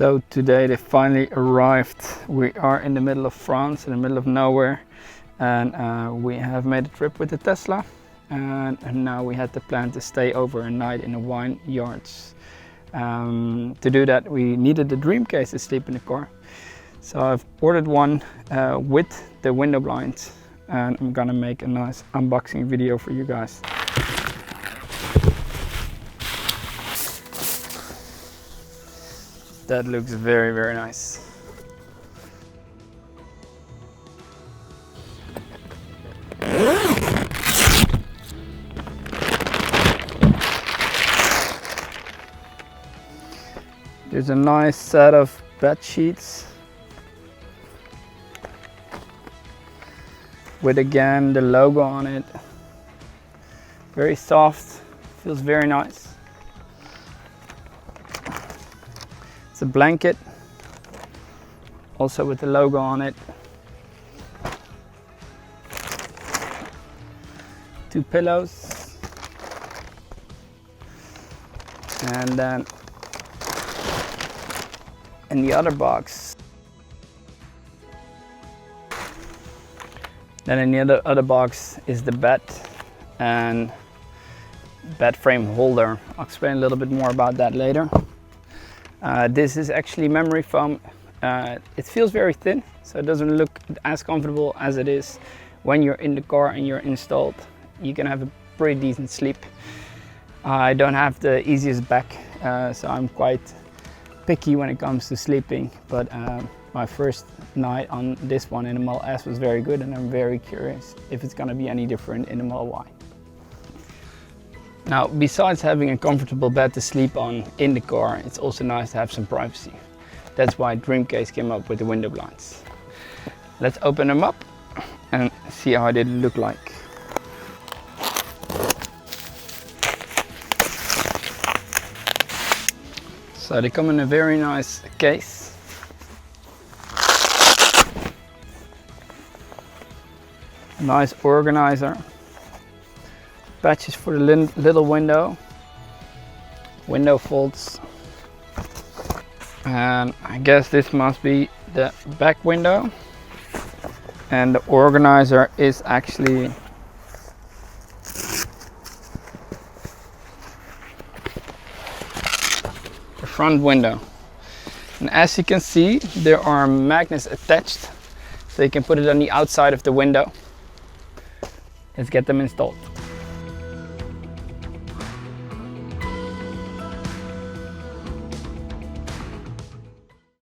So today they finally arrived. We are in the middle of France, in the middle of nowhere, and we have made a trip with the Tesla, and now we had the plan to stay over a night in the wine yards. To do that we needed the DreamCase to sleep in the car. So I've ordered one with the window blinds, and I'm gonna make a nice unboxing video for you guys. That looks very, very nice. There's a nice set of bed sheets with again the logo on it. Very soft, feels very nice. It's a blanket, also with the logo on it. 2 pillows, and then in the other box, other box is the bed and bed frame holder. I'll explain a little bit more about that later. This is actually memory foam. It feels very thin, so it doesn't look as comfortable as it is when you're in the car and you're installed. You can have a pretty decent sleep. I don't have the easiest back, so I'm quite picky when it comes to sleeping, but my first night on this one in the Model S was very good, and I'm very curious if it's going to be any different in the Model Y. Now, besides having a comfortable bed to sleep on in the car, it's also nice to have some privacy. That's why DreamCase came up with the window blinds. Let's open them up and see how they look like. So they come in a very nice case. A nice organizer. Patches for the little window. Window folds. And I guess this must be the back window. And the organizer is actually the front window. And as you can see, there are magnets attached, so you can put it on the outside of the window. Let's get them installed.